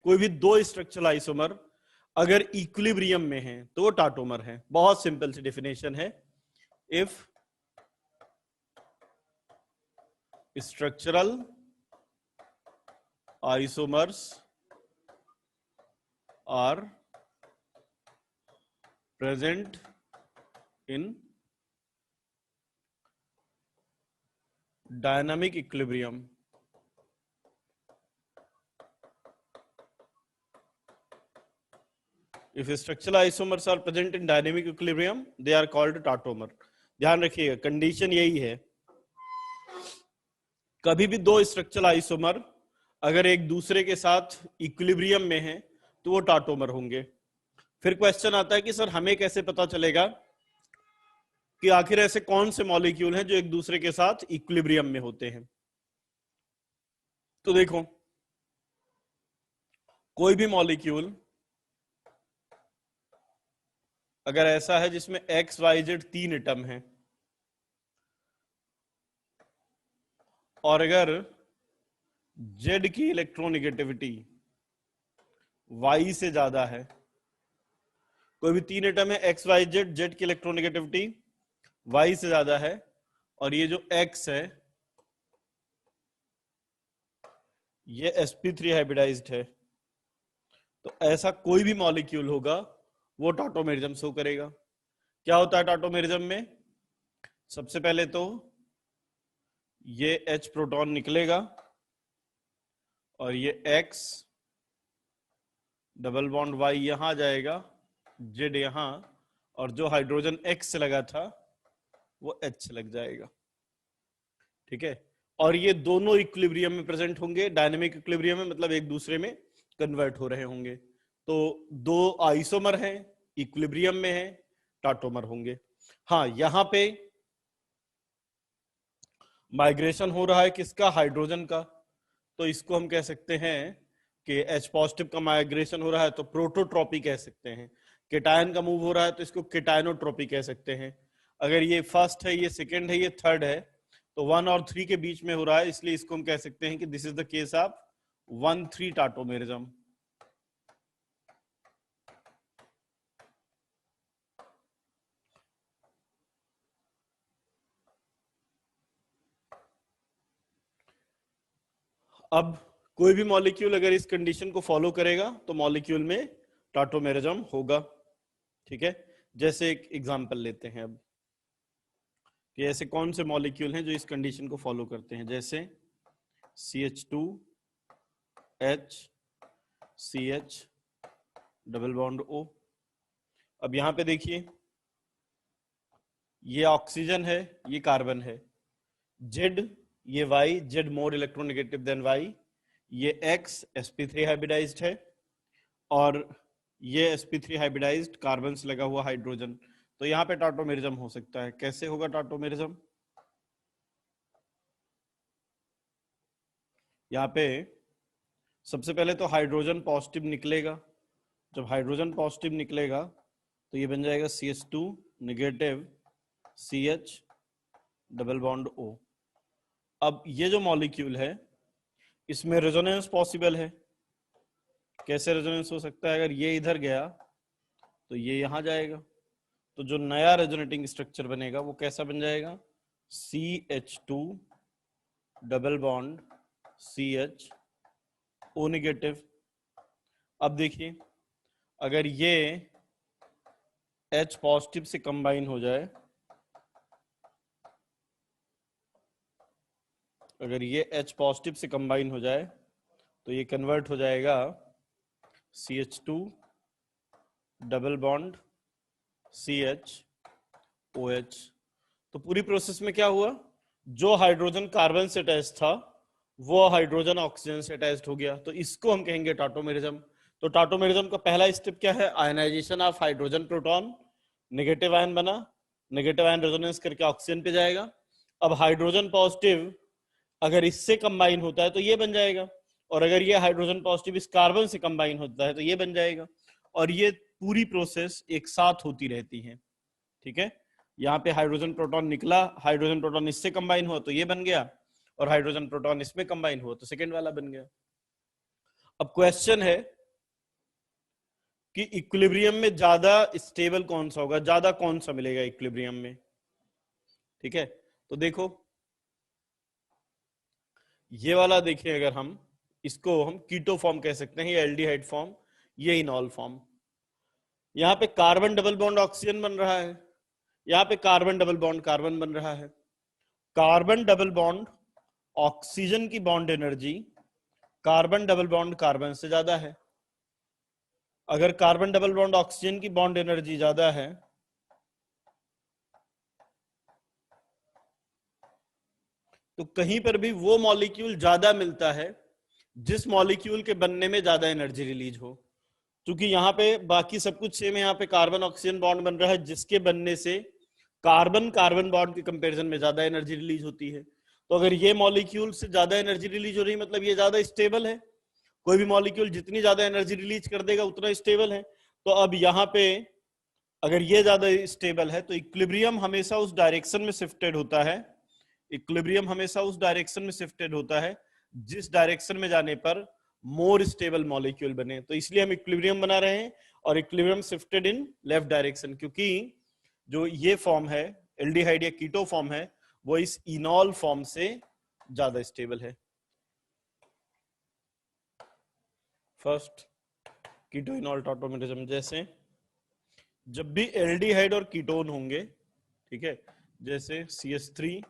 कोई भी दो स्ट्रक्चरल आइसोमर अगर इक्विलिब्रियम में है तो वो टाटोमर है। बहुत सिंपल सी डेफिनेशन है, if structural isomers are present in dynamic equilibrium, if structural isomers are present in dynamic equilibrium they are called tautomer। ध्यान रखिएगा कंडीशन यही है, कभी भी दो स्ट्रक्चरल आइसोमर अगर एक दूसरे के साथ इक्विलिब्रियम में है तो वो टाटोमर होंगे। फिर क्वेश्चन आता है कि सर हमें कैसे पता चलेगा कि आखिर ऐसे कौन से मॉलिक्यूल हैं जो एक दूसरे के साथ इक्विलिब्रियम में होते हैं। तो देखो, कोई भी मॉलिक्यूल अगर ऐसा है जिसमें एक्स वाई जेड 3 एटम है और अगर जेड की इलेक्ट्रोनेगेटिविटी वाई से ज्यादा है, कोई भी 3 एटम है एक्स वाई जेड, जेड की इलेक्ट्रोनेगेटिविटी वाई से ज्यादा है और ये जो एक्स है ये sp3 हाइब्रिडाइज्ड है, तो ऐसा कोई भी मॉलिक्यूल होगा वो टाटोमेरिज्म शो करेगा। क्या होता है टाटोमेरिज्म में? सबसे पहले तो ये H प्रोटॉन निकलेगा और ये X डबल बॉन्ड Y यहां जाएगा, Z यहां, और जो हाइड्रोजन X से लगा था वो H से लग जाएगा। ठीक है, और ये दोनों इक्विलिब्रियम में प्रेजेंट होंगे, डायनेमिक इक्विलिब्रियम में, मतलब एक दूसरे में कन्वर्ट हो रहे होंगे। तो दो आइसोमर हैं, इक्विलिब्रियम में हैं, टाटोमर होंगे। हाँ, यहां पे माइग्रेशन हो रहा है किसका? हाइड्रोजन का, तो इसको हम कह सकते हैं कि H पॉजिटिव का माइग्रेशन हो रहा है तो प्रोटोट्रॉपी कह सकते हैं। केटायन का मूव हो रहा है तो इसको केटायनोट्रॉपी कह सकते हैं। अगर ये फर्स्ट है, ये सेकंड है, ये थर्ड है, तो 1 और 3 के बीच में हो रहा है, इसलिए इसको हम कह सकते हैं कि this is the case of 1,3 tautomerism. अब कोई भी मॉलिक्यूल अगर इस कंडीशन को फॉलो करेगा तो मॉलिक्यूल में टाटोमेरिज्म होगा। ठीक है, जैसे एक एग्जांपल लेते हैं अब कि ऐसे कौन से मॉलिक्यूल हैं जो इस कंडीशन को फॉलो करते हैं, जैसे CH2H CH double bond O। अब यहां पे देखिए, ये ऑक्सीजन है, ये कार्बन है, Z ये Y, Z more electronegative than Y, ये X sp3 हाइब्रिडाइज्ड है और ये sp3 हाइब्रिडाइज्ड कार्बन से लगा हुआ हाइड्रोजन। तो यहाँ पे टाटोमेरिज्म हो सकता है। कैसे होगा टाटोमेरिज्म? यहाँ पे सबसे पहले तो हाइड्रोजन पॉजिटिव निकलेगा, जब हाइड्रोजन पॉजिटिव निकलेगा तो ये बन जाएगा CH2 negative CH double bond O। अब ये जो मॉलिक्यूल है इसमें रेजोनेंस पॉसिबल है। कैसे रेजोनेंस हो सकता है? अगर ये इधर गया तो ये यहां जाएगा, तो जो नया रेजोनेटिंग स्ट्रक्चर बनेगा वो कैसा बन जाएगा? CH2 double bond CH O negative. अब देखिए, अगर ये H पॉजिटिव से कंबाइन हो जाए, अगर ये H पॉजिटिव से कंबाइन हो जाए तो ये कन्वर्ट हो जाएगा CH2 double bond CH OH। तो पूरी प्रोसेस में क्या हुआ? जो हाइड्रोजन कार्बन से अटैच था वो हाइड्रोजन ऑक्सीजन से अटैच्ड हो गया, तो इसको हम कहेंगे टाटोमेरिज्म। तो टाटोमेरिज्म का पहला स्टेप क्या है? Ionization of hydrogen proton, negative ion बना, नेगेटिव आयन रेजोनेंस करके ऑक्सीजन पे जाएगा। अब हाइड्रोजन पॉजिटिव अगर इससे कंबाइन होता है तो ये बन जाएगा, और अगर ये हाइड्रोजन पॉजिटिव इस कार्बन से कंबाइन होता है तो ये बन जाएगा, और ये पूरी प्रोसेस एक साथ होती रहती है। ठीक है, यहाँ पे हाइड्रोजन प्रोटॉन निकला, हाइड्रोजन प्रोटॉन इससे कंबाइन हुआ तो ये बन गया, और हाइड्रोजन प्रोटॉन इसमें कंबाइन हुआ तो सेकेंड वाला बन गया। अब क्वेश्चन है कि इक्विलिब्रियम में ज्यादा स्टेबल कौन सा होगा, ज्यादा कौन सा मिलेगा इक्विलिब्रियम में। ठीक है, तो देखो ये वाला देखिए, अगर हम इसको हम कीटो फॉर्म कह सकते हैं, ये एल्डिहाइड फॉर्म, ये इनॉल फॉर्म। यहां पे कार्बन डबल बॉन्ड ऑक्सीजन बन रहा है, यहां पे कार्बन डबल बॉन्ड कार्बन बन रहा है। कार्बन डबल बॉन्ड ऑक्सीजन की bond energy carbon double bond carbon से ज्यादा है। अगर कार्बन डबल बॉन्ड ऑक्सीजन की बॉन्ड एनर्जी ज्यादा है तो कहीं पर भी वो मॉलिक्यूल ज्यादा मिलता है जिस मॉलिक्यूल के बनने में ज्यादा एनर्जी रिलीज हो। क्योंकि यहाँ पे बाकी सब कुछ सेम है, यहाँ पे कार्बन ऑक्सीजन बॉन्ड बन रहा है जिसके बनने से कार्बन कार्बन बॉन्ड के कंपैरिजन में ज्यादा एनर्जी रिलीज होती है। तो अगर ये मॉलिक्यूल से ज्यादा एनर्जी रिलीज हो रही है मतलब ये ज्यादा स्टेबल है। कोई भी मॉलिक्यूल जितनी ज्यादा एनर्जी रिलीज कर देगा उतना स्टेबल है। तो अब यहाँ पे अगर ये ज्यादा स्टेबल है तो इक्विलिब्रियम हमेशा उस डायरेक्शन में शिफ्टेड होता है, इक्विलिब्रियम हमेशा उस डायरेक्शन में शिफ्टेड होता है जिस डायरेक्शन में जाने पर मोर स्टेबल मॉलिक्यूल बने। तो इसलिए हम इक्विलिब्रियम बना रहे हैं और equilibrium shifted in left direction, क्योंकि जो ये फॉर्म है एल्डिहाइड या कीटो फॉर्म है वो इस इनॉल फॉर्म से ज्यादा स्टेबल है। फर्स्ट कीटो इनॉल टॉटोमेरिज्म, जैसे जब भी एल्डिहाइड और कीटोन होंगे, ठीक है, जैसे CH3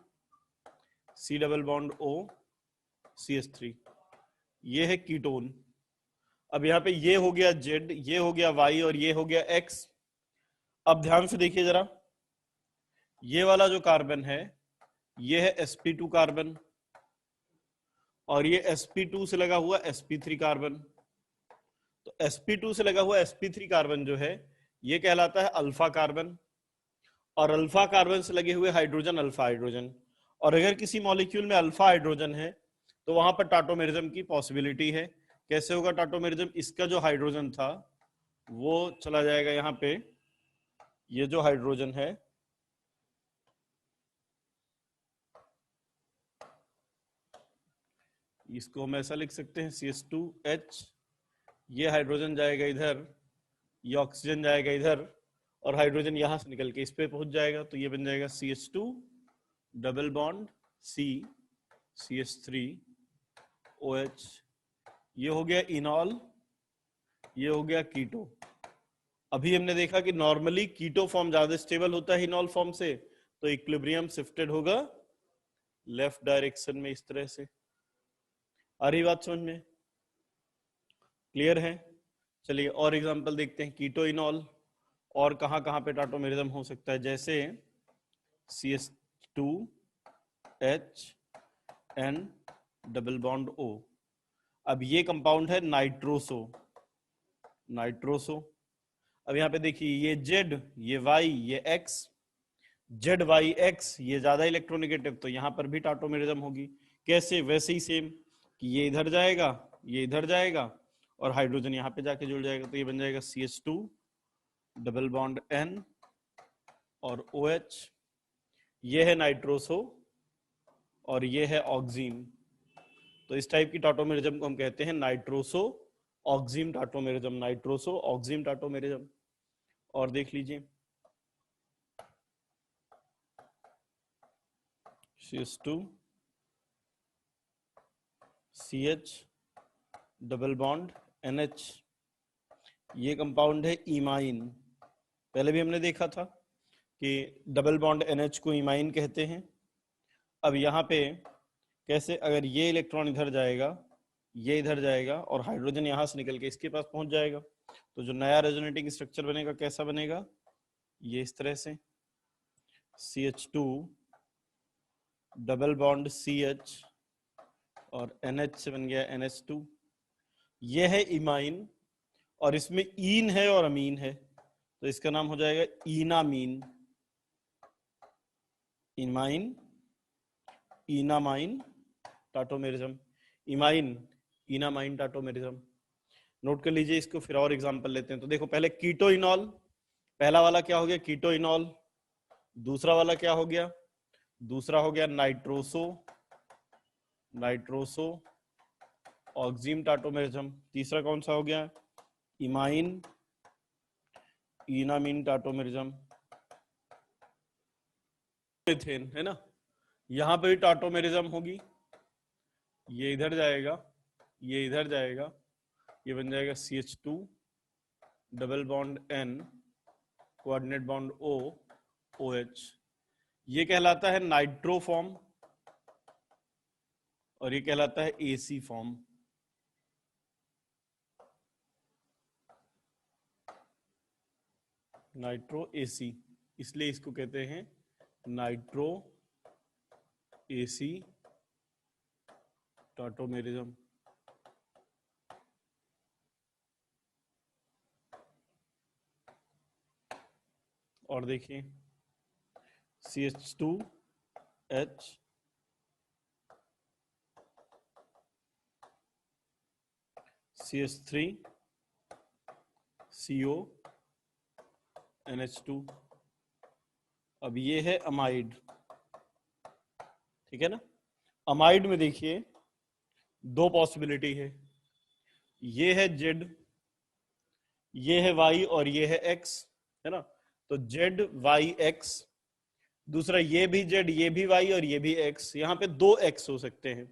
C double bond O CH3, ये है कीटोन। अब यहाँ पे ये हो गया Z, ये हो गया Y और ये हो गया X। अब ध्यान से देखिए जरा, ये वाला जो कार्बन है ये है sp2 कार्बन और ये sp2 से लगा हुआ sp3 कार्बन। तो sp2 से लगा हुआ sp3 कार्बन जो है ये कहलाता है अल्फा कार्बन और अल्फा कार्बन से लगे हुए हाइड्रोजन अल्फा हाइड्रोजन। और अगर किसी मॉलिक्यूल में अल्फा हाइड्रोजन है तो वहां पर टाटोमेरिज्म की पॉसिबिलिटी है। कैसे होगा टाटोमेरिज्म? इसका जो हाइड्रोजन था वो चला जाएगा यहाँ पे, ये जो हाइड्रोजन है इसको हम ऐसा लिख सकते हैं CH2H, ये हाइड्रोजन जाएगा इधर, ये ऑक्सीजन जाएगा इधर और हाइड्रोजन यहां से निकल के इस पे पहुंच जाएगा। तो ये बन जाएगा CH2 double bond C CH3 OH, ये हो गया इनॉल, ये हो गया कीटो। अभी हमने देखा कि नॉर्मली कीटो फॉर्म ज्यादा स्टेबल होता है इनॉल फॉर्म से, तो इक्विलिब्रियम शिफ्टेड होगा लेफ्ट डायरेक्शन में इस तरह से। आ रही बात समझ में? क्लियर है? चलिए और एग्जांपल देखते हैं कीटो इनॉल और कहां कहां पे टाटोमेरिज्म हो सकता है। जैसे CH2H N double bond O। अब ये कंपाउंड है नाइट्रोसो, नाइट्रोसो। अब यहाँ पे देखिए ये Z, ये Y, ये X, ZYX ये ज्यादा इलेक्ट्रोनेगेटिव, तो यहाँ पर भी टाटोमेरिज्म होगी। कैसे? वैसे ही सेम कि ये इधर जाएगा, ये इधर जाएगा और हाइड्रोजन यहाँ पे जाके जुड़ जाएगा। तो ये बन जाएगा CH2 डबल बॉन्ड N और OH, ये है नाइट्रोसो और ये है ऑक्सीन। तो इस टाइप की टाटोमेरिज्म को हम कहते हैं nitroso oxygen tautomerism, nitroso oxygen tautomerism. और देख लीजिए CH2 CH double bond NH, ये कंपाउंड है इमाइन। पहले भी हमने देखा था कि डबल बॉन्ड NH को इमाइन कहते हैं। अब यहाँ पे कैसे? अगर ये इलेक्ट्रॉन इधर जाएगा, ये इधर जाएगा और हाइड्रोजन यहाँ से निकल के इसके पास पहुंच जाएगा, तो जो नया रेजोनेटिंग स्ट्रक्चर बनेगा कैसा बनेगा? ये इस तरह से CH2 डबल बॉन्ड CH और NH से बन गया NH2। ये है इमाइन और इसमें ईन है और अमीन है, तो इसका नाम हो जाएगा enamine. Imine enamine tautomerism, imine enamine tautomerism. Note कर लीजिए इसको, फिर और एग्जांपल लेते हैं। तो देखो पहले कीटो इनॉल, पहला वाला क्या हो गया? कीटो इनॉल। दूसरा वाला क्या हो गया? दूसरा हो गया नाइट्रोसो, नाइट्रोसो ऑक्सीम टाटोमेरिज्म। तीसरा कौन सा हो गया, इमाइन इनामीन टाटोमेरिज्म। मीथेन है ना, यहां पे भी टाटोमेरिज्म होगी, ये इधर जाएगा, ये इधर जाएगा, ये बन जाएगा CH2 double bond N coordinate bond O OH। ये कहलाता है नाइट्रो फॉर्म और ये कहलाता है AC फॉर्म। नाइट्रो AC, इसलिए इसको कहते हैं नाइट्रो AC टाटोमेरिज्म। और देखिए CH2H CH3 CO NH2। अब ये है अमाइड, ठीक है ना। अमाइड में देखिए दो पॉसिबिलिटी है, ये है Z, ये है Y और ये है X, है ना। तो Z Y X, दूसरा ये भी Z, ये भी Y और ये भी X, यहाँ पे दो X हो सकते हैं,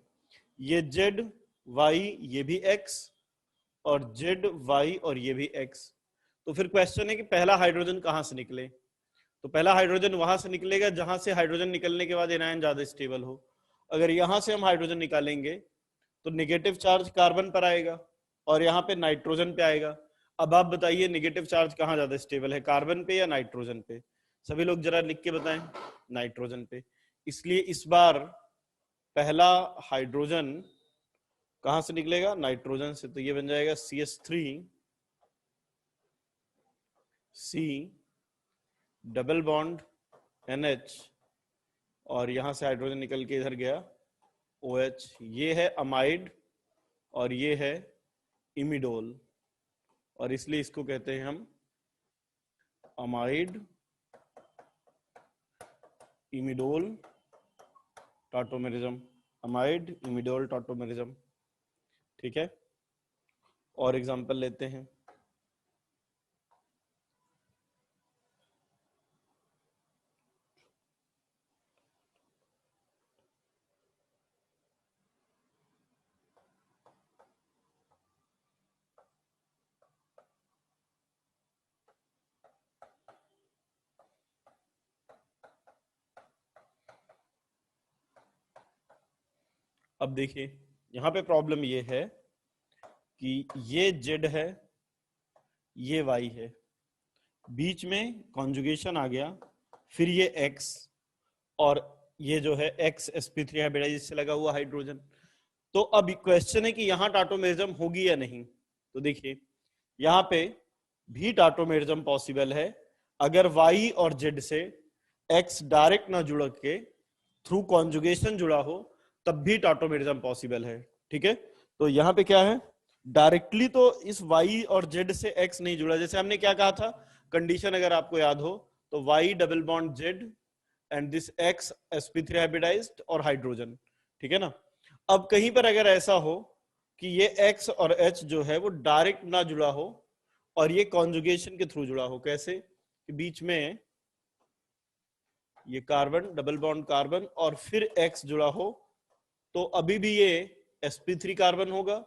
ये Z Y ये भी X और Z Y और ये भी X। तो फिर क्वेश्चन है कि पहला हाइड्रोजन कहां से निकले, तो पहला हाइड्रोजन वहां से निकलेगा जहां से हाइड्रोजन निकलने के बाद एनायन ज्यादा स्टेबल हो। अगर यहां से हम हाइड्रोजन निकालेंगे तो नेगेटिव चार्ज कार्बन पर आएगा और यहाँ पे नाइट्रोजन पे आएगा। अब आप बताइए नेगेटिव चार्ज कहाँ ज्यादा स्टेबल है, कार्बन पे या नाइट्रोजन पे? सभी लोग जरा लिख के बताएं, नाइट्रोजन पे। इसलिए इस बार पहला हाइड्रोजन कहां से निकलेगा, नाइट्रोजन से। तो ये बन जाएगा CH3 C double bond NH और यहां से हाइड्रोजन निकल के इधर गया OH। ये है अमाइड और ये है इमिडोल और इसलिए इसको कहते हैं हम अमाइड इमिडोल टाटोमेरिज्म। अमाइड इमिडोल टाटोमेरिज्म, ठीक है। और एग्जांपल लेते हैं, अब देखिए यहां पे प्रॉब्लम ये है कि ये Z है, ये Y है, बीच में कॉन्जुगेशन आ गया, फिर ये X और ये जो है X sp3 हाइब्रिडाइज से लगा हुआ हाइड्रोजन। तो अब क्वेश्चन है कि यहां टाटोमेरिज्म होगी या नहीं। तो देखिए यहां पे भी टाटोमेरिज्म पॉसिबल है अगर Y और Z से X डायरेक्ट ना जुड़ के थ्रू कॉन्जुगेशन जुड़ा हो, तब भी टाटोमेरिज्म पॉसिबल है, ठीक है। तो यहाँ पे क्या है, डायरेक्टली तो इस Y और Z से X नहीं जुड़ा। जैसे हमने क्या कहा था कंडीशन, अगर आपको याद हो तो Y double bond Z and this X sp3 hybridized और हाइड्रोजन, ठीक है ना। अब कहीं पर अगर ऐसा हो कि ये X और H जो है वो डायरेक्ट ना जुड़ा हो और ये कॉन्जुगेशन के थ्रू जुड़ा हो, कैसे कि बीच में ये कार्बन डबल बॉन्ड कार्बन और फिर X जुड़ा हो, तो अभी भी ये sp3 कार्बन होगा,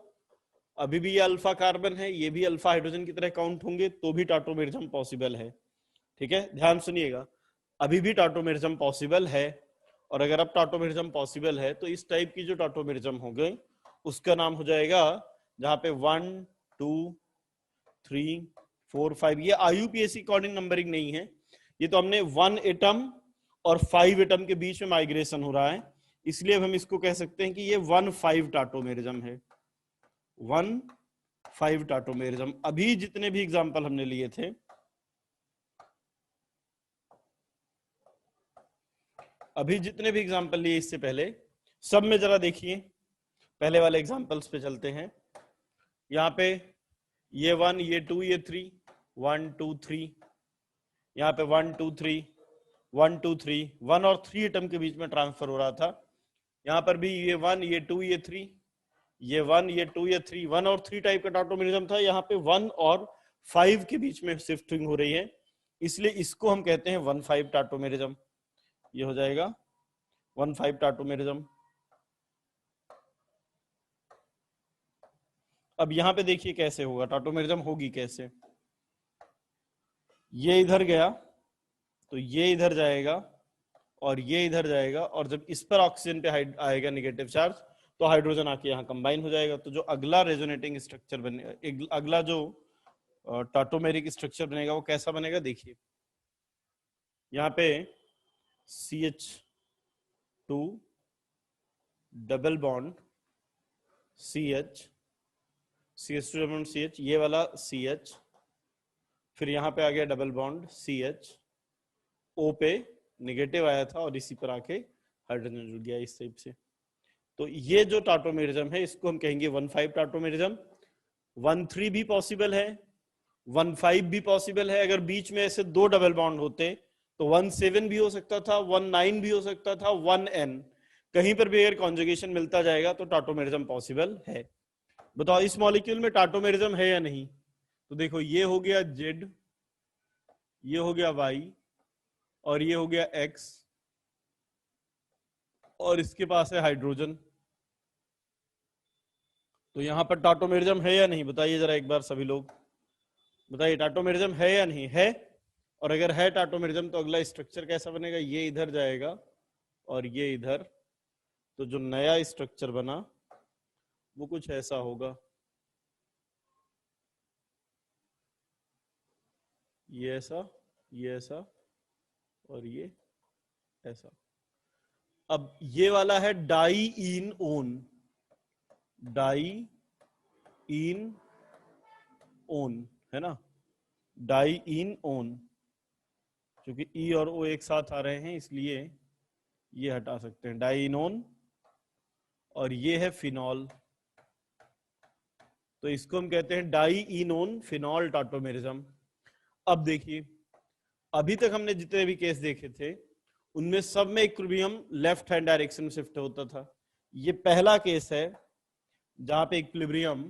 अभी भी ये अल्फा कार्बन है, ये भी अल्फा हाइड्रोजन की तरह काउंट होंगे, तो भी टाटोमेरिज्म पॉसिबल है, ठीक है। ध्यान सुनिएगा, अभी भी टाटोमेरिज्म पॉसिबल है। और अगर अब टाटोमेरिज्म पॉसिबल है तो इस टाइप की जो टाटोमेरिज्म हो गई उसका नाम हो जाएगा, जहां पे 1 2 3 4 5, ये IUPAC अकॉर्डिंग नंबरिंग नहीं है, ये तो हमने 1 एटम और 5 एटम के बीच में माइग्रेशन हो रहा है, इसलिए अब हम इसको कह सकते हैं कि ये 1-5 टाटोमेरिज्म है। 1-5 टाटोमेरिज्म। अभी जितने भी एग्जांपल हमने लिए थे, अभी जितने भी एग्जांपल लिए इससे पहले, सब में जरा देखिए, पहले वाले एग्जांपल्स पे चलते हैं। यहाँ पे ये 1 ये 2 ये 3, 1 2 3, यहाँ पे 1 2 3 1 2 3, 1 और 3 एटम के बीच में ट्रांसफर हो रहा था। यहाँ पर भी ये 1 ये 2 ये 3, ये 1, ये 2, ये 3, 1 और 3 टाइप का टाटोमेरिज्म था, यहाँ पे 1 और 5 के बीच में शिफ्टिंग हो रही है, इसलिए इसको हम कहते हैं 1-5 टाटोमेरिज्म। ये हो जाएगा 1-5 टाटोमेरिज्म। अब यहां पे देखिए कैसे होगा, टाटोमेरिज्म होगी कैसे। ये इधर गया तो ये इधर जाएगा और ये इधर जाएगा, और जब इस पर ऑक्सीजन पे आएगा नेगेटिव चार्ज तो हाइड्रोजन आके यहाँ कंबाइन हो जाएगा। तो जो अगला रेजोनेटिंग स्ट्रक्चर बनेगा, अगला जो टाटोमेरिक स्ट्रक्चर बनेगा वो कैसा बनेगा, देखिए यहाँ पे CH2 double bond CH, CH2 double bond CH, ये वाला CH, फिर यहाँ पे आ गया डबल बॉन्ड CH, O पे नेगेटिव आया था और इसी पर आके हाइड्रोजन जुड़ गया इस टाइप से। तो ये जो टाटोमेरिज्म है इसको हम कहेंगे 1-5 टाटोमेरिज्म। 1-3 भी पॉसिबल है, 1-5 भी पॉसिबल है। अगर बीच में ऐसे 2 डबल बॉन्ड होते तो 1-7 भी हो सकता था, 1-9 भी हो सकता था, 1N, कहीं पर भी अगर कॉन्जुगेशन मिलता जाएगा तो टाटोमेरिज्म पॉसिबल है। बताओ इस मॉलिक्यूल में टाटोमेरिज्म है या नहीं। तो देखो ये हो गया Z, ये हो गया Y, और ये हो गया X, और इसके पास है हाइड्रोजन। तो यहां पर टाटोमेरिज्म है या नहीं, बताइए जरा एक बार सभी लोग, बताइए टाटोमेरिज्म है या नहीं है। और अगर है टाटोमेरिज्म तो अगला स्ट्रक्चर कैसा बनेगा, ये इधर जाएगा और ये इधर, तो जो नया स्ट्रक्चर बना वो कुछ ऐसा होगा, ये ऐसा, ये ऐसा और ये ऐसा। अब ये वाला है dianion, dianion है ना, डाई इन ओन, क्योंकि ई और ओ एक साथ आ रहे हैं इसलिए ये हटा सकते हैं, डाइनोन। और ये है फिनॉल, तो इसको हम कहते हैं डाइइनोन फिनॉल टाटोमेरिज्म। अब देखिए अभी तक हमने जितने भी केस देखे थे उनमें सब में इक्विलिब्रियम लेफ्ट हैंड डायरेक्शन में शिफ्ट होता था। ये पहला केस है जहां पे इक्विलिब्रियम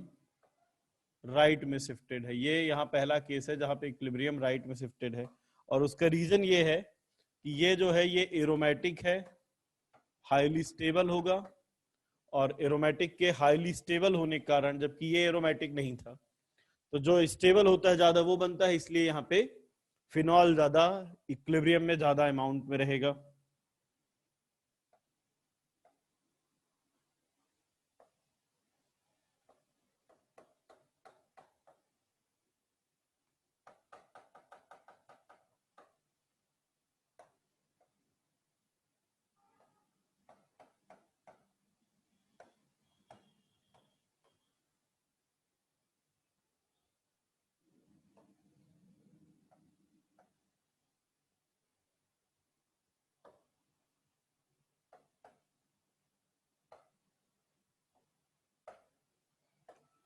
राइट में शिफ्टेड है, ये यहाँ पहला केस है जहां पे इक्विलिब्रियम राइट में शिफ्टेड है। और उसका रीजन ये है कि ये जो है ये एरोमेटिक है, हाईली स्टेबल होगा, और एरोमेटिक के हाईली स्टेबल होने के कारण, जबकि ये एरोमेटिक नहीं था, तो जो स्टेबल होता है ज्यादा वो बनता है, इसलिए यहाँ पे फिनॉल ज्यादा इक्विलिब्रियम में ज्यादा अमाउंट में रहेगा।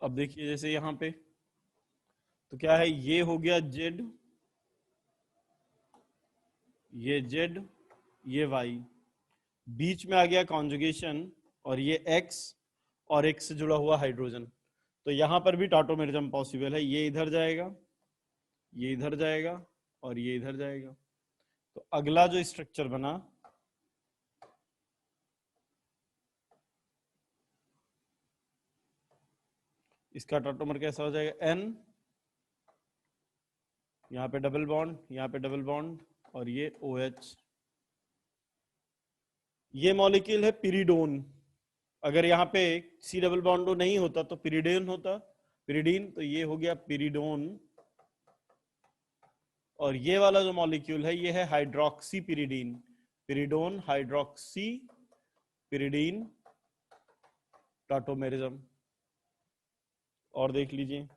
अब देखिए जैसे यहाँ पे तो क्या है, ये हो गया जेड, ये जेड, ये वाई, बीच में आ गया कॉन्जुगेशन, और ये एक्स, और एक्स से जुड़ा हुआ हाइड्रोजन। तो यहां पर भी टाटोमेरिज्म पॉसिबल है, ये इधर जाएगा, ये इधर जाएगा और ये इधर जाएगा। तो अगला जो स्ट्रक्चर बना इसका टाटोमर कैसा हो जाएगा, N, यहाँ पे डबल बॉन्ड, यहाँ पे डबल बॉन्ड, और ये OH। ये मॉलिक्यूल है पिरिडोन। अगर यहाँ पे C डबल बॉन्ड नहीं होता तो पिरिडोन होता, पिरिडीन, तो ये हो गया पिरिडोन। और ये वाला जो मॉलिक्यूल है ये है hydroxy pyridine, पिरिडोन hydroxy pyridine tautomerism. और देख लीजिए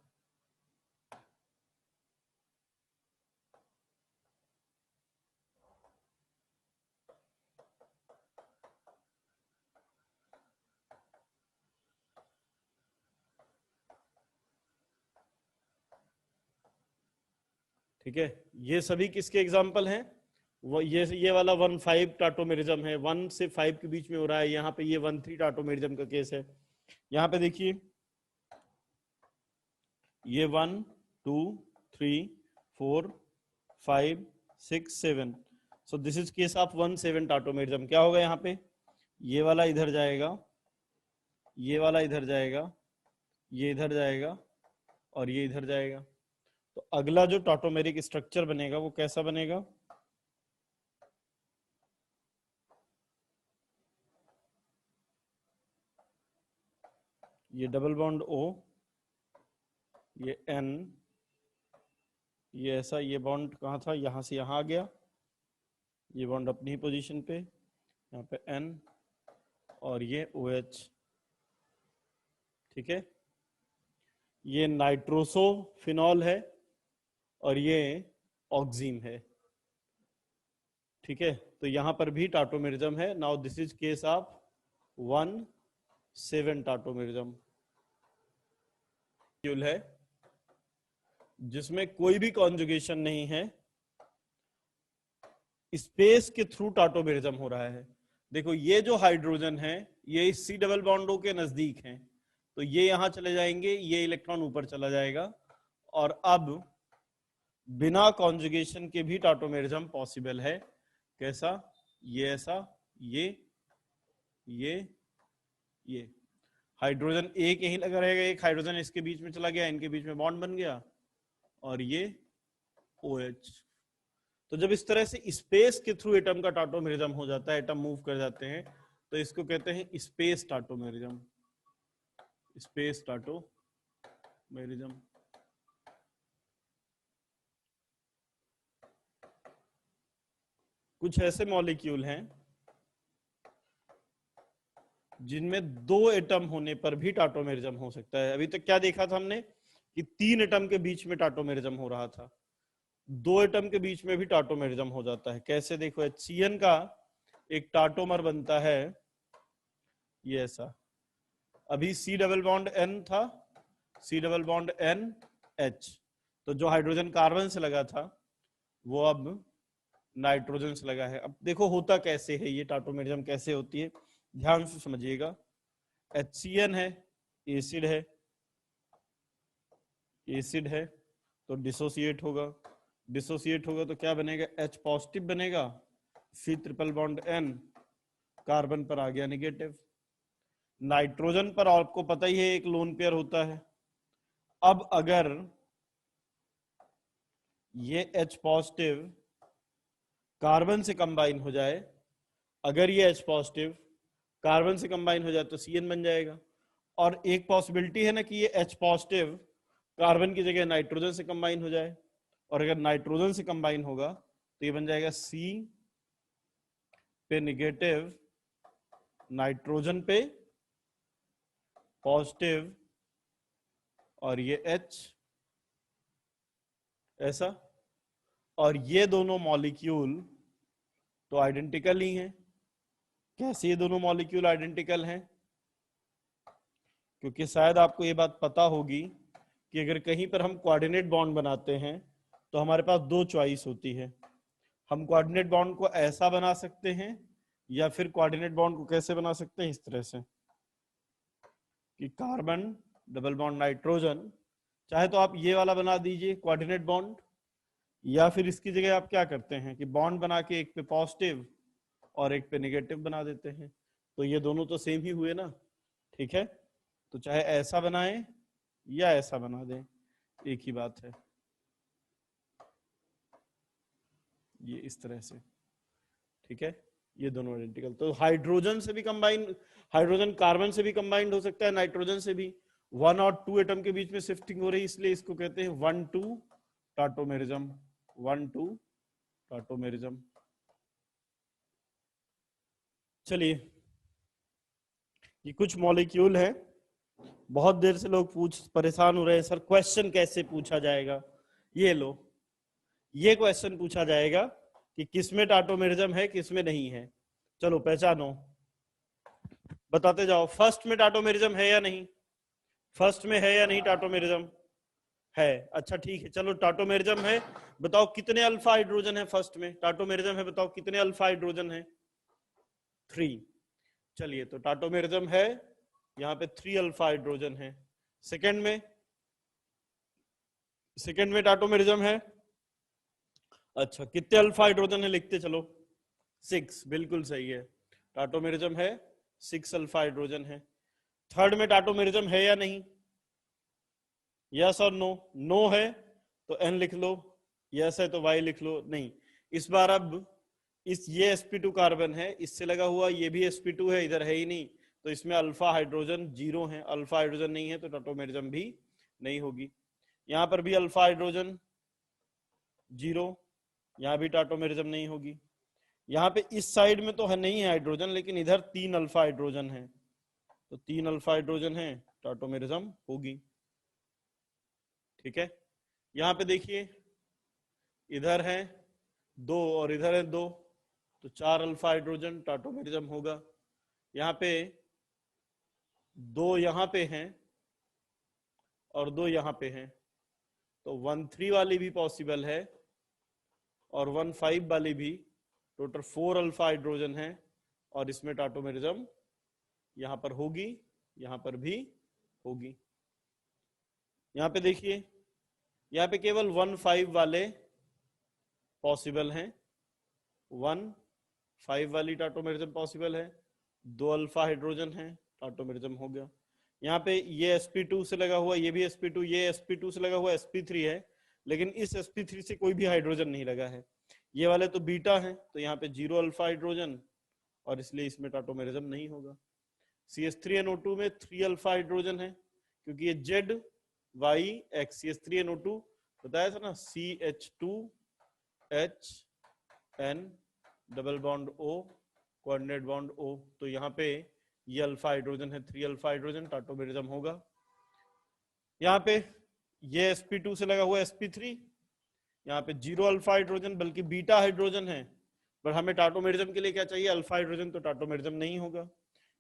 ठीक है, ये सभी किसके एग्जाम्पल हैं, वो ये वाला 1-5 टाटोमेरिज्म है, 1 से 5 के बीच में हो रहा है, यहाँ पे ये 1-3 टाटोमेरिज्म का केस है। यहां पे देखिए ये 1 2 3 4 5 6 7, so this is case of 1 7 tautomerism. क्या होगा यहाँ पे, ये वाला इधर जाएगा, ये वाला इधर जाएगा, ये इधर जाएगा और ये इधर जाएगा। तो अगला जो टाटोमेरिक स्ट्रक्चर बनेगा वो कैसा बनेगा, ये डबल बॉन्ड O, ये N, ये ऐसा, ये बॉन्ड कहाँ था, यहां से यहां आ गया, ये बॉन्ड अपनी ही पोजीशन पे, यहाँ पे N और ये OH। ठीक है, ये नाइट्रोसोफिनॉल है और ये ऑक्सीन है। ठीक है, तो यहां पर भी टाटोमेरिज्म है। Now this is case of 1 7 tautomerism है जिसमें कोई भी कॉन्जुगेशन नहीं है, स्पेस के थ्रू टाटोमेरिज्म हो रहा है। देखो ये जो हाइड्रोजन है ये इस C डबल बॉन्ड O के नजदीक हैं, तो ये यहां चले जाएंगे, ये इलेक्ट्रॉन ऊपर चला जाएगा, और अब बिना कॉन्जुगेशन के भी टाटोमेरिज्म पॉसिबल है। कैसा, ये ऐसा, ये हाइड्रोजन एक यहीं लगा रहेगा, एक हाइड्रोजन इसके बीच में चला गया, इनके बीच में बॉन्ड बन गया, और ये OH। तो जब इस तरह से स्पेस के थ्रू एटम का टाटोमेरिज्म हो जाता है, एटम मूव कर जाते हैं, तो इसको कहते हैं स्पेस टाटोमेरिज्म, स्पेस टाटोमेरिज्म। कुछ ऐसे मॉलिक्यूल हैं जिनमें 2 एटम होने पर भी टाटोमेरिज्म हो सकता है। अभी तक क्या देखा था हमने कि 3 एटम के बीच में टाटोमेरिज्म हो रहा था, 2 एटम के बीच में भी टाटोमेरिज्म हो जाता है। कैसे, देखो HCN का एक टाटोमर बनता है ये ऐसा, अभी C डबल बॉन्ड N था, C double bond N H, तो जो हाइड्रोजन कार्बन से लगा था वो अब नाइट्रोजन से लगा है। अब देखो होता कैसे है, ये टाटोमेरिज्म कैसे होती है, ध्यान से समझिएगा। HCN है, एसिड है, एसिड है तो डिसोसिएट होगा, डिसोसिएट होगा तो क्या बनेगा, H पॉजिटिव बनेगा, C triple bond N, carbon पर आ गया निगेटिव। नाइट्रोजन पर आपको पता ही है एक लोन पेयर होता है। अब अगर ये H पॉजिटिव कार्बन से कंबाइन हो जाए, अगर ये H पॉजिटिव कार्बन से कंबाइन हो जाए तो CN बन जाएगा। और एक पॉसिबिलिटी है ना कि ये H पॉजिटिव कार्बन की जगह नाइट्रोजन से कंबाइन हो जाए, और अगर नाइट्रोजन से कंबाइन होगा तो ये बन जाएगा C पे निगेटिव, नाइट्रोजन पे पॉजिटिव, और ये H ऐसा। और ये दोनों मॉलिक्यूल तो आइडेंटिकल ही हैं। कैसे ये दोनों मॉलिक्यूल आइडेंटिकल हैं, क्योंकि शायद आपको ये बात पता होगी कि अगर कहीं पर हम कोऑर्डिनेट बॉन्ड बनाते हैं तो हमारे पास 2 चॉइस होती है। हम कोऑर्डिनेट बॉन्ड को ऐसा बना सकते हैं, या फिर कोऑर्डिनेट बॉन्ड को कैसे बना सकते हैं, इस तरह से कि कार्बन डबल बॉन्ड नाइट्रोजन, चाहे तो आप ये वाला बना दीजिए कोऑर्डिनेट बॉन्ड, या फिर इसकी जगह आप क्या करते हैं कि बॉन्ड बना के एक पे पॉजिटिव और एक पे नेगेटिव बना देते हैं, तो ये दोनों तो सेम ही हुए ना। ठीक है, तो चाहे ऐसा बनाएं या ऐसा बना दें, एक ही बात है, ये इस तरह से। ठीक है, ये दोनों आइडेंटिकल। तो हाइड्रोजन से भी कंबाइन, हाइड्रोजन कार्बन से भी कंबाइंड हो सकता है, नाइट्रोजन से भी। 1 और 2 एटम के बीच में शिफ्टिंग हो रही है, इसलिए इसको कहते हैं 1 2 टाटोमेरिज्म, 1 2 टाटोमेरिज्म। चलिए, ये कुछ मॉलिक्यूल है, बहुत देर से लोग परेशान हो रहे हैं सर क्वेश्चन कैसे पूछा जाएगा। ये लो, ये क्वेश्चन पूछा जाएगा कि किसमें टाटोमेरिज्म है किसमें नहीं है। चलो पहचानो, बताते जाओ। फर्स्ट में टाटोमेरिज्म है या नहीं, फर्स्ट में है या नहीं टाटोमेरिज्म है। अच्छा ठीक है, चलो टाटोमेरिज्म है, बताओ कितने अल्फा हाइड्रोजन है फर्स्ट में, टाटोमेरिज्म है बताओ कितने अल्फा हाइड्रोजन है, 3। चलिए, तो टाटोमेरिज्म है यहाँ पे 3 अल्फा हाइड्रोजन है। सेकेंड में टाटोमेरिज्म है। अच्छा, कितने अल्फा हाइड्रोजन है लिखते चलो। 6, बिल्कुल सही है। टाटोमेरिज्म है, 6 अल्फा हाइड्रोजन है। थर्ड में टाटोमेरिज्म है या नहीं? यस और नो? नो है तो एन लिख लो, यस है तो वाई लिख लो। नहीं, इस बार अब ये sp2 कार्बन है, इससे लगा हुआ ये भी sp2 है, इधर है ही नहीं, तो इसमें अल्फा हाइड्रोजन 0 है। अल्फा हाइड्रोजन नहीं है तो टाटोमेरिज्म भी नहीं होगी। यहां पर भी अल्फा हाइड्रोजन 0, यहां भी टाटोमेरिज्म नहीं होगी। यहाँ पे इस साइड में तो है नहीं है हाइड्रोजन, लेकिन इधर 3 अल्फा हाइड्रोजन है, तो 3 अल्फा हाइड्रोजन है, टाटोमेरिज्म होगी। ठीक है, यहाँ पे देखिए इधर है 2 और इधर है 2, तो 4 अल्फा हाइड्रोजन, टाटोमेरिज्म होगा। यहाँ पे 2 यहाँ पे हैं और 2 यहाँ पे हैं, तो 1,3 वाली भी पॉसिबल है और 1,5 वाली भी। टोटल 4 अल्फा हाइड्रोजन है और इसमें टाटोमेरिज्म यहां पर होगी, यहां पर भी होगी। यहां पे देखिए, यहां पे केवल 1,5 वाले पॉसिबल हैं, 1,5 वाली टाटोमेरिज्म पॉसिबल है। 2 अल्फा हाइड्रोजन है, टाटोमेरिज्म हो गया। यहाँ पे ये sp2 से लगा हुआ, ये भी sp2, ये sp2 से लगा हुआ sp3 है, लेकिन इस sp3 से कोई भी हाइड्रोजन नहीं लगा है। ये वाले तो बीटा है, तो यहाँ पे 0 अल्फा हाइड्रोजन और इसलिए इसमें टाटोमेरिज्म नहीं होगा। CH3NO2 में 3 अल्फा हाइड्रोजन है, क्योंकि ये Z Y X CH3NO2 बताया था ना, CH2HN double bond O coordinate bond O, तो यहाँ पे ये अल्फा हाइड्रोजन है, 3 अल्फा हाइड्रोजन, टाटोमेरिज्म होगा। यहाँ पे ये sp2 से लगा हुआ sp3, यहाँ पे 0 अल्फा हाइड्रोजन, बल्कि बीटा हाइड्रोजन है, पर हमें टाटोमेरिज्म के लिए क्या चाहिए? अल्फा हाइड्रोजन, तो टाटोमेरिज्म नहीं होगा।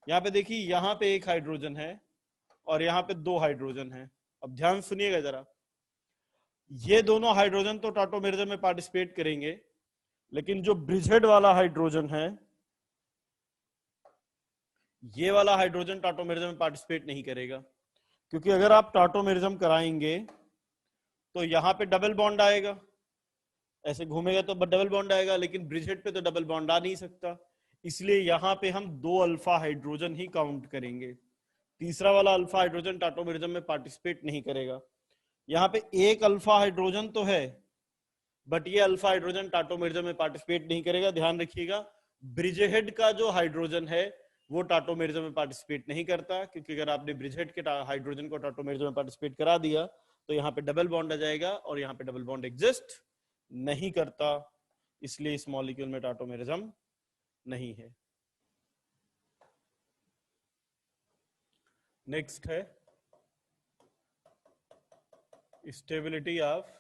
यहाँ पे देखिए, यहाँ पे 1 हाइड्रोजन है और यहाँ पे 2 हाइड्रोजन है। अब ध्यान सुनिएगा जरा, ये दोनों हाइड्रोजन तो टाटोमेरिज्म में पार्टिसिपेट करेंगे, लेकिन जो ब्रिजहेड वाला हाइड्रोजन है, ये वाला हाइड्रोजन टाटोमेरिज्म में पार्टिसिपेट नहीं करेगा, क्योंकि अगर आप टाटोमेरिज्म कराएंगे तो यहाँ पे डबल बॉन्ड आएगा, ऐसे घूमेगा तो डबल बॉन्ड आएगा, लेकिन ब्रिजहेड पे तो डबल बॉन्ड आ नहीं सकता, इसलिए यहाँ पे हम 2 अल्फा हाइड्रोजन ही काउंट करेंगे। तीसरा वाला अल्फा हाइड्रोजन टाटोमेरिज्म में पार्टिसिपेट नहीं करेगा। यहाँ पे 1 अल्फा हाइड्रोजन तो है, बट ये अल्फा हाइड्रोजन टाटोमेरिज्म में पार्टिसिपेट नहीं करेगा। ध्यान रखिएगा, ब्रिजहेड का जो हाइड्रोजन है वो टाटोमेरिज्म में पार्टिसिपेट नहीं करता, क्योंकि अगर आपने ब्रिजहेड के हाइड्रोजन को टाटोमेरिज्म में पार्टिसिपेट करा दिया तो यहाँ पे डबल बॉन्ड आ जाएगा और यहाँ पे डबल बॉन्ड एग्जिस्ट नहीं करता, इसलिए इस मॉलिक्यूल में टाटोमेरिज्म नहीं है। नेक्स्ट है स्टेबिलिटी ऑफ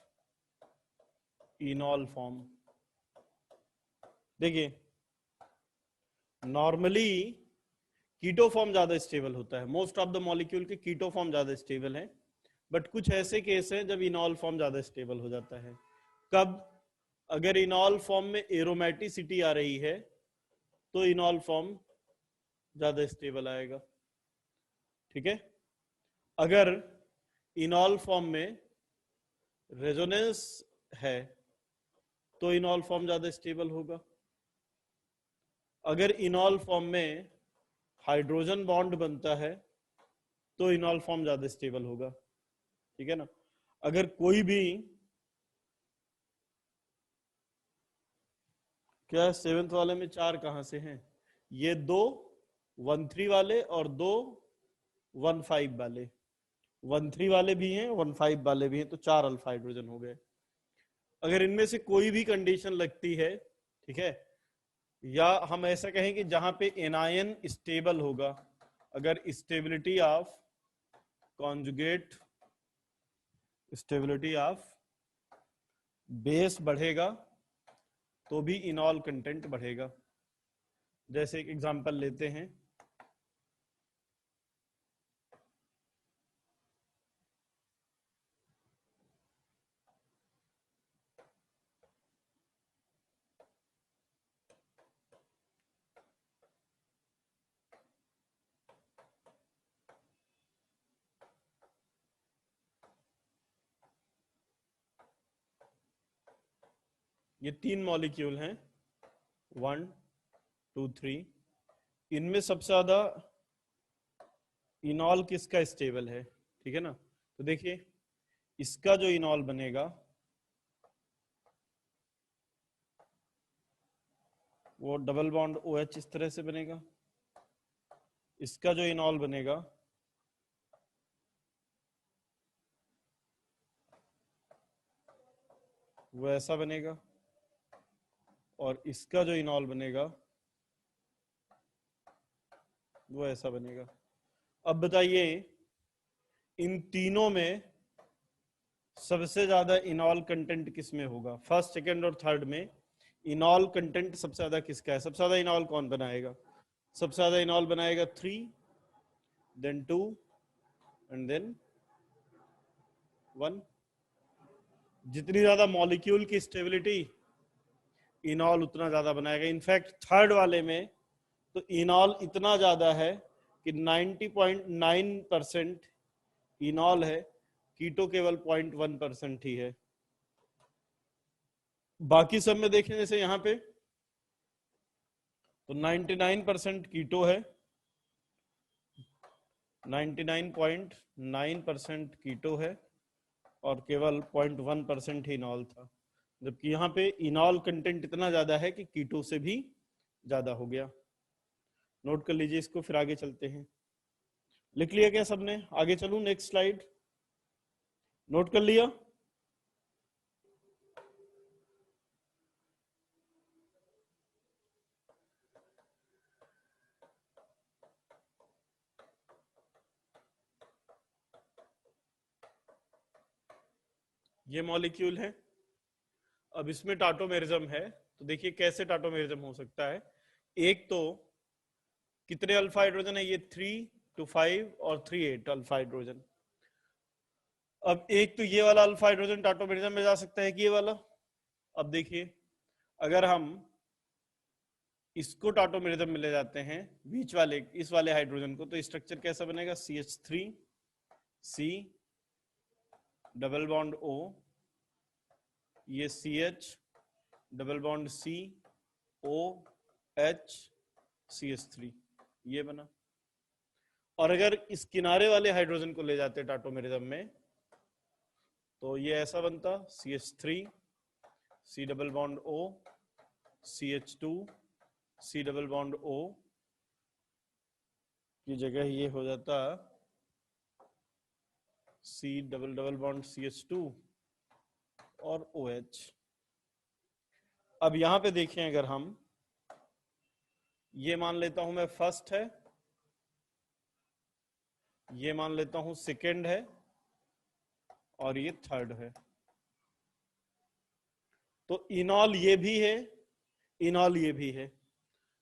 इनॉल फॉर्म। देखिए, नॉर्मली कीटो फॉर्म ज्यादा स्टेबल होता है, मोस्ट ऑफ द मॉलिक्यूल के कीटो फॉर्म ज्यादा स्टेबल है, बट कुछ ऐसे केस हैं जब इनॉल फॉर्म ज्यादा स्टेबल हो जाता है। कब? अगर इनॉल फॉर्म में एरोमेटिसिटी आ रही है तो इनॉल फॉर्म ज्यादा स्टेबल आएगा। ठीक है, अगर इनॉल फॉर्म में रेजोनेंस है तो इनॉल फॉर्म ज्यादा स्टेबल होगा। अगर इनॉल फॉर्म में हाइड्रोजन बॉन्ड बनता है तो इनॉल फॉर्म ज्यादा स्टेबल होगा। ठीक है ना, अगर कोई भी, क्या 7th वाले में 4 कहां से हैं? ये 2 1,3 वाले और 2 1,5 वाले, 1,3 वाले भी हैं 1,5 वाले भी हैं, तो 4 अल्फा हाइड्रोजन हो गए। अगर इनमें से कोई भी कंडीशन लगती है, ठीक है, या हम ऐसा कहें कि जहां पे एनायन स्टेबल होगा, अगर stability of conjugate, stability of base बढ़ेगा तो भी इनॉल कंटेंट बढ़ेगा। जैसे एक एग्जांपल लेते हैं, ये 3 मॉलिक्यूल हैं, 1 2 3। इनमें सबसे ज्यादा इनॉल किसका स्टेबल है, ठीक है ना। तो देखिए इसका जो इनॉल बनेगा वो डबल बॉन्ड OH इस तरह से बनेगा, इसका जो इनॉल बनेगा वो ऐसा बनेगा, और इसका जो इनॉल बनेगा वो ऐसा बनेगा। अब बताइए इन तीनों में सबसे ज्यादा इनॉल कंटेंट किस में होगा, फर्स्ट सेकंड और थर्ड में इनॉल कंटेंट सबसे ज्यादा किसका है, सबसे ज्यादा इनॉल कौन बनाएगा, सबसे ज्यादा इनॉल बनाएगा 3, देन 2 एंड देन 1। जितनी ज्यादा मॉलिक्यूल की स्टेबिलिटी, इनॉल उतना ज्यादा बनाएगा। इनफैक्ट थर्ड वाले में तो इनॉल इतना ज्यादा है कि 90.9% इनॉल है, कीटो केवल 0.1% ही है। बाकी सब में देखें जैसे यहां पे तो 99% कीटो है, 99.9% कीटो है, और केवल 0.1% ही इनॉल था। जबकि यहाँ पे इनॉल कंटेंट इतना ज्यादा है कि कीटो से भी ज्यादा हो गया। नोट कर लीजिए इसको, फिर आगे चलते हैं। लिख लिया क्या सबने, आगे चलूं नेक्स्ट स्लाइड, नोट कर लिया। ये मॉलिक्यूल है, अब इसमें टाटोमेरिज्म है। तो देखिए कैसे टाटोमेरिज्म हो सकता है। एक तो कितने अल्फा हाइड्रोजन है, ये 3 to 5 और 3 8 अल्फा हाइड्रोजन। अब एक तो ये वाला अल्फा हाइड्रोजन टाटोमेरिज्म में जा सकता है कि ये वाला। अब देखिए अगर हम इसको टाटोमेरिज्म में ले जाते हैं, बीच वाले इस वाले हाइड्रोजन को, तो स्ट्रक्चर कैसा बनेगा, CH3 C double bond O, ये CH double bond C O H CH3, ये बना। और अगर इस किनारे वाले हाइड्रोजन को ले जाते टाटोमेरिज्म में तो ये ऐसा बनता, CH3 C double bond O CH2 C double bond O की जगह ये हो जाता C double double bond CH2 और OH। अब यहां पे देखें अगर हम ये मान लेता हूं मैं फर्स्ट है, ये मान लेता हूं सेकंड है, और ये थर्ड है। तो इनॉल ये भी है, इनॉल ये भी है,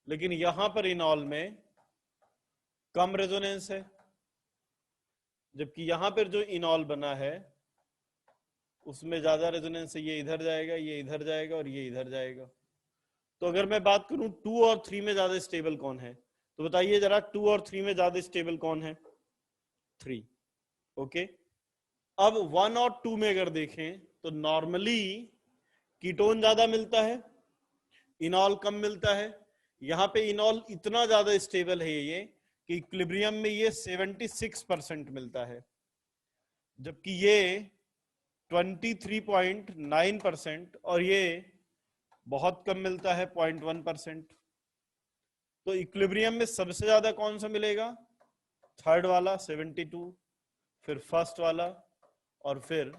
लेकिन यहां पर इनॉल में कम रेजोनेंस है, जबकि यहां पर जो इनॉल बना है उसमें ज्यादा रेजोनेंस है। ये इधर जाएगा, ये इधर जाएगा, और ये इधर जाएगा। तो अगर मैं बात करूं 2 और 3 में ज्यादा स्टेबल कौन है, तो बताइए जरा 2 और 3 में ज्यादा स्टेबल कौन है, 3। ओके, अब 1 और 2 में अगर देखें तो नॉर्मली कीटोन ज्यादा मिलता है, इनॉल कम मिलता है। यहां पे इनॉल इतना ज्यादा स्टेबल है ये कि इक्विलिब्रियम में ये 76% मिलता है, जबकि ये 23.9% और ये बहुत कम मिलता है 0.1%। तो इक्विलिब्रियम में सबसे ज्यादा कौन सा मिलेगा, थर्ड वाला 72, फिर फर्स्ट वाला, और फिर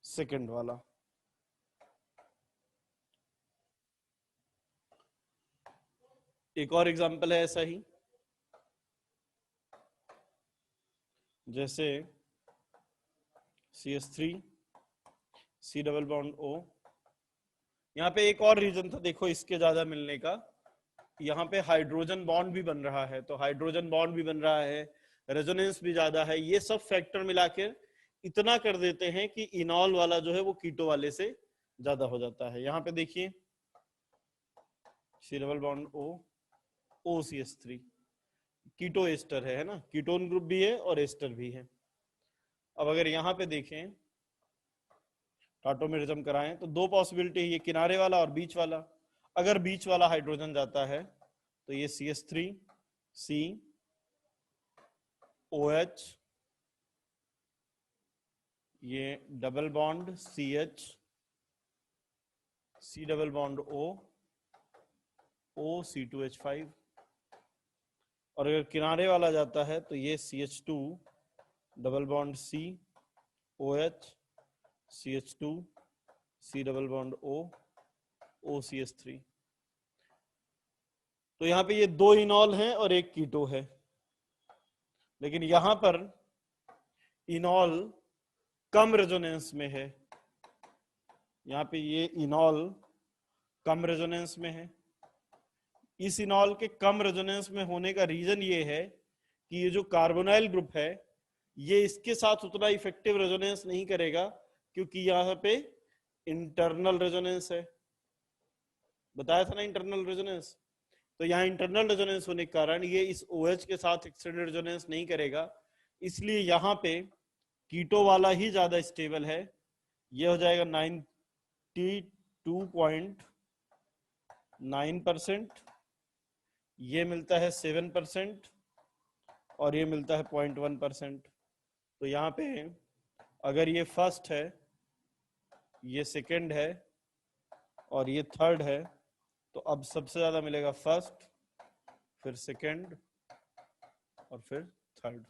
सेकंड वाला। एक और एग्जांपल है ऐसा ही, जैसे CH3 C double bond O। यहाँ पे एक और रीजन था देखो इसके ज्यादा मिलने का, यहाँ पे हाइड्रोजन बॉन्ड भी बन रहा है, तो हाइड्रोजन बॉन्ड भी बन रहा है, रेजोनेंस भी ज्यादा है, ये सब फैक्टर मिलाकर इतना कर देते हैं कि इनॉल वाला जो है वो कीटो वाले से ज्यादा हो जाता है। यहाँ पे देखिए C double bond O OCH3 कीटो एस्टर है ना, कीटोन ग्रुप भी है और एस्टर भी है। अब अगर यहाँ पे देखें टॉटोमेरिज्म कराएं तो दो पॉसिबिलिटी है, ये किनारे वाला और बीच वाला। अगर बीच वाला हाइड्रोजन जाता है तो ये CH3 C OH, ये double bond CH C double bond O O C2H5। और अगर किनारे वाला जाता है तो ये CH2 double bond C OH CH2 C double bond O OCH3। तो यहां पे ये दो इनॉल हैं और एक कीटो है, लेकिन यहां पर इनॉल कम रेजोनेंस में है। यहां पे ये इनॉल कम रेजोनेंस में है। इस इनॉल के कम रेजोनेंस में होने का रीजन ये है कि ये जो कार्बोनाइल ग्रुप है ये इसके साथ उतना इफेक्टिव रेजोनेंस नहीं करेगा, क्योंकि यहां पे इंटरनल रेजोनेंस है। बताया था ना इंटरनल रेजोनेंस। तो यहाँ इंटरनल रेजोनेंस होने के कारण ये इस OH के साथ एक्सटेंडेड रेजोनेंस नहीं करेगा, इसलिए यहाँ पे कीटो वाला ही ज्यादा स्टेबल है। ये हो जाएगा 92.9%, ये मिलता है 7% और ये मिलता है 0.1%। तो यहाँ पे अगर ये फर्स्ट है, ये सेकंड है और ये थर्ड है, तो अब सबसे ज्यादा मिलेगा फर्स्ट, फिर सेकंड और फिर थर्ड।